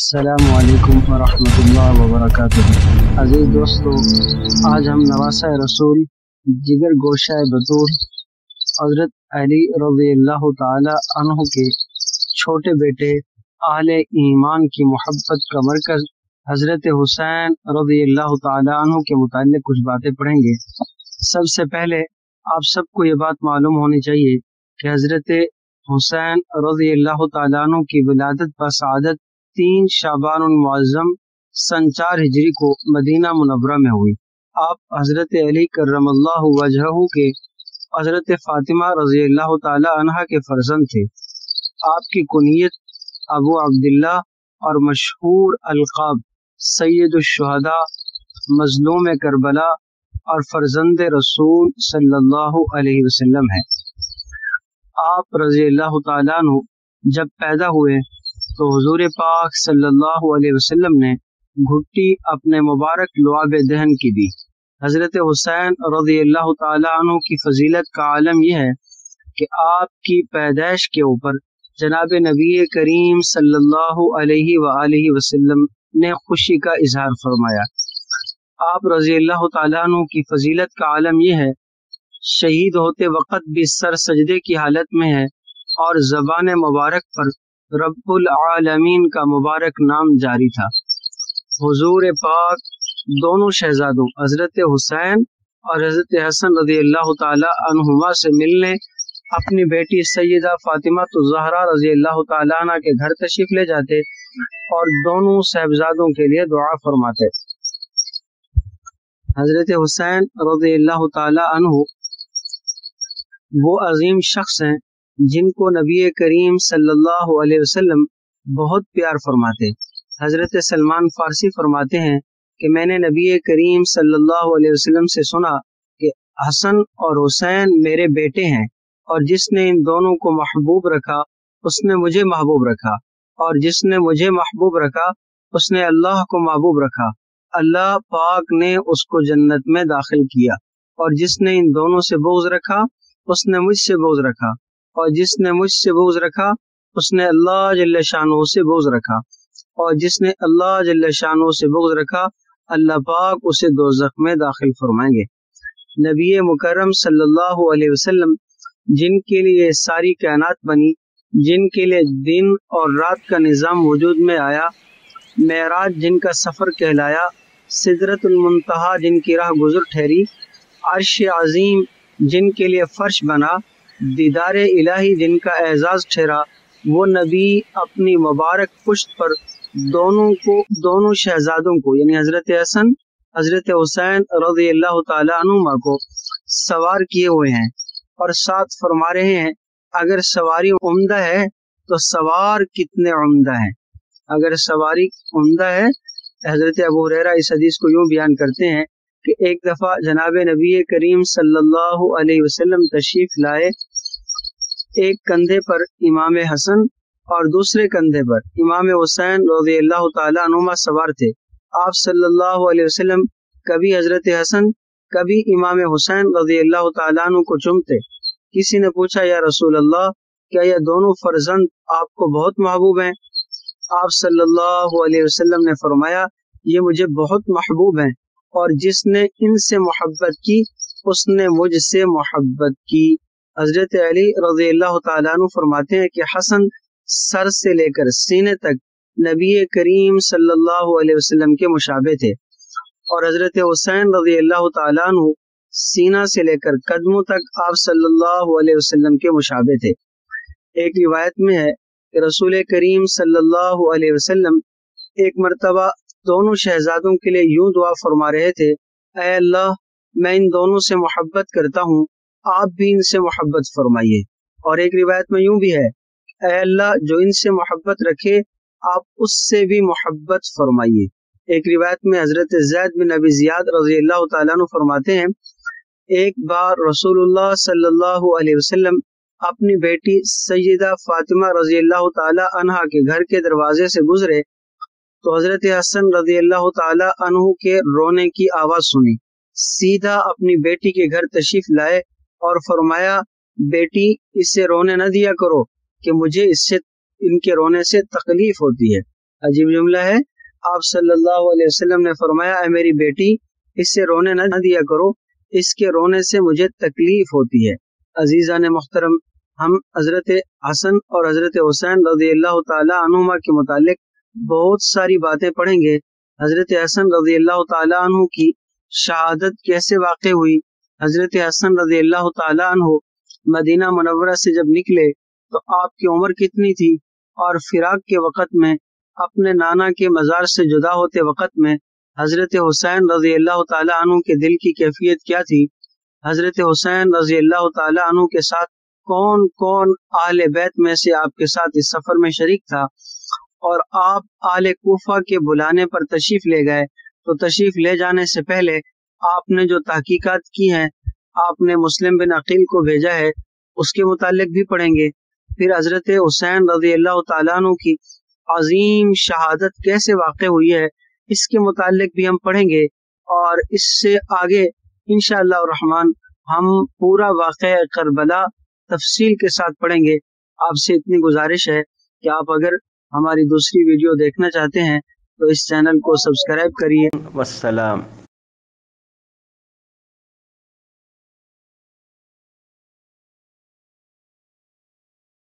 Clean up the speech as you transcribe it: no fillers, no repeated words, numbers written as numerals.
السلام علیکم ورحمۃ اللہ وبرکاتہ۔ عزیز دوستو، آج ہم نواسہ رسول جگر گوشہ بطور حضرت علی رضی اللہ تعالی عنہ کے چھوٹے بیٹے اہل ایمان کی محبت کا مرکز حضرت حسین رضی اللہ تعالی عنہ کے متعلق کچھ باتیں پڑھیں گے۔ سب سے پہلے آپ سب کو یہ بات معلوم ہونی چاہیے کہ حضرت حسین رضی اللہ تعالیٰ عنہ کی ولادت بسعادت 3 شعبان المعظم سن 4 ہجری کو مدینہ منورہ میں ہوئی۔ آپ حضرت علی کرم اللہ وجہہ کے حضرت فاطمہ رضی اللہ تعالی عنہ کے فرزند تھے۔ آپ کی کنیت ابو عبداللہ اور مشہور القاب سید الشہداء، مظلوم کربلا اور فرزند رسول صلی اللہ علیہ وسلم ہے۔ آپ رضی اللہ تعالیٰ عنہ جب پیدا ہوئے تو حضور پاک صلی اللہ علیہ وسلم نے گھٹی اپنے مبارک لعاب دہن کی دی۔ حضرت حسین رضی اللہ تعالیٰ عنہ کی فضیلت کا عالم یہ ہے کہ آپ کی پیدائش کے اوپر جناب نبی کریم صلی اللہ علیہ وآلہ وسلم نے خوشی کا اظہار فرمایا۔ آپ رضی اللہ تعالیٰ عنہ کی فضیلت کا عالم یہ ہے، شہید ہوتے وقت بھی سر سجدے کی حالت میں ہے اور زبان مبارک پر رب العالمین کا مبارک نام جاری تھا۔ حضور پاک دونوں شہزادوں حضرت حسین اور حضرت حسن رضی اللہ تعالی عنہما سے ملنے اپنی بیٹی سیدہ فاطمہ الزہرا رضی اللہ تعالی عنہ کے گھر تشریف لے جاتے اور دونوں صاحبزادوں کے لیے دعا فرماتے۔ حضرت حسین رضی اللہ تعالی عنہ وہ عظیم شخص ہیں جن کو نبی کریم صلی اللہ علیہ وسلم بہت پیار فرماتے۔ حضرت سلمان فارسی فرماتے ہیں کہ میں نے نبی کریم صلی اللہ علیہ وسلم سے سنا کہ حسن اور حسین میرے بیٹے ہیں، اور جس نے ان دونوں کو محبوب رکھا اس نے مجھے محبوب رکھا، اور جس نے مجھے محبوب رکھا اس نے اللہ کو محبوب رکھا۔ اللہ پاک نے اس کو جنت میں داخل کیا، اور جس نے ان دونوں سے بغض رکھا اس نے مجھ سے بغض رکھا، اور جس نے مجھ سے بغض رکھا اس نے اللہ جل شانہ سے بغض رکھا، اور جس نے اللہ جل شانہ سے بغض رکھا اللہ پاک اسے دوزخ میں داخل فرمائیں گے۔ نبی مکرم صلی اللہ علیہ وسلم جن کے لیے ساری کائنات بنی، جن کے لیے دن اور رات کا نظام وجود میں آیا، معراج جن کا سفر کہلایا، سدرۃ المنتہا جن کی راہ گزر ٹھہری، عرش عظیم جن کے لیے فرش بنا، دیدار الہی جن کا اعزاز ٹھہرا، وہ نبی اپنی مبارک پشت پر دونوں شہزادوں کو یعنی حضرت حسن حضرت حسین رضی اللہ تعالی عنہما کو سوار کیے ہوئے ہیں، اور ساتھ فرما رہے ہیں اگر سواری عمدہ ہے تو سوار کتنے عمدہ ہیں۔ اگر سواری عمدہ ہے، حضرت ابو ہریرہ اس حدیث کو یوں بیان کرتے ہیں کہ ایک دفعہ جناب نبی کریم صلی اللہ علیہ وسلم تشریف لائے، ایک کندھے پر امام حسن اور دوسرے کندھے پر امام حسین رضی اللہ تعالی عنہما سوار تھے۔ آپ صلی اللہ علیہ وسلم کبھی حضرت حسن کبھی امام حسین رضی اللہ تعالی عنہ کو چومتے۔ کسی نے پوچھا یا رسول اللہ، کیا یہ دونوں فرزند آپ کو بہت محبوب ہیں؟ آپ صلی اللہ علیہ وسلم نے فرمایا یہ مجھے بہت محبوب ہیں، اور جس نے ان سے محبت کی اس نے مجھ سے محبت کی۔ حضرت علی رضی اللہ تعالیٰ عنہ فرماتے ہیں کہ حسن سر سے لے کر سینے تک نبی کریم صلی اللہ علیہ وسلم کے مشابہ تھے، اور حضرت حسین رضی اللہ تعالیٰ عنہ سینہ سے لے کر قدموں تک آپ صلی اللہ علیہ وسلم کے مشابہ تھے۔ ایک روایت میں ہے کہ رسول کریم صلی اللہ علیہ وسلم ایک مرتبہ دونوں شہزادوں کے لیے یوں دعا فرما رہے تھے، اے اللہ میں ان دونوں سے محبت کرتا ہوں، آپ بھی ان سے محبت فرمائیے۔ اور ایک روایت میں یوں بھی ہے، اے اللہ جو ان سے محبت رکھے آپ اس سے بھی محبت فرمائیے۔ ایک روایت میں حضرت زید بن ابی زیاد رضی اللہ تعالیٰ عنہ فرماتے ہیں ایک بار رسول اللہ صلی اللہ علیہ وسلم اپنی بیٹی سیدہ فاطمہ رضی اللہ تعالی عنہا کے گھر کے دروازے سے گزرے تو حضرت حسن رضی اللہ تعالی عنہ کے رونے کی آواز سنی۔ سیدھا اپنی بیٹی کے گھر تشریف لائے اور فرمایا بیٹی اسے رونے نہ دیا کرو کہ مجھے اس سے ان کے رونے سے تکلیف ہوتی ہے۔ عجیب جملہ ہے۔ آپ صلی اللہ علیہ وسلم نے فرمایا، اے میری بیٹی، اس سے رونے نہ دیا کرو، اس کے رونے سے مجھے تکلیف ہوتی ہے۔ عزیزان محترم، ہم حضرت حسن اور حضرت حسین رضی اللہ تعالی عنہما کے متعلق بہت ساری باتیں پڑھیں گے۔ حضرت حسن رضی اللہ تعالی عنہ کی شہادت کیسے واقع ہوئی؟ حضرت حسن رضی اللہ تعالی عنہ مدینہ منورہ سے جب نکلے تو آپ کی عمر کتنی تھی، اور فراق کے وقت میں اپنے نانا کے مزار سے جدا ہوتے وقت میں حضرت حسین رضی اللہ تعالی عنہ کے دل کی کیفیت کیا تھی؟ حضرت حسین رضی اللہ تعالی عنہ کے ساتھ کون کون اہل بیت میں سے آپ کے ساتھ اس سفر میں شریک تھا؟ اور آپ اہل کوفہ کے بلانے پر تشریف لے گئے تو تشریف لے جانے سے پہلے آپ نے جو تحقیقات کی ہیں، آپ نے مسلم بن عقیل کو بھیجا ہے، اس کے متعلق بھی پڑھیں گے۔ پھر حضرت حسین رضی اللہ تعالیٰ عنہ کی عظیم شہادت کیسے واقع ہوئی ہے، اس کے متعلق بھی ہم پڑھیں گے، اور اس سے آگے انشاءاللہ الرحمن ہم پورا واقعہ کربلا تفصیل کے ساتھ پڑھیں گے۔ آپ سے اتنی گزارش ہے کہ آپ اگر ہماری دوسری ویڈیو دیکھنا چاہتے ہیں تو اس چینل کو سبسکرائب کریے۔ والسلام۔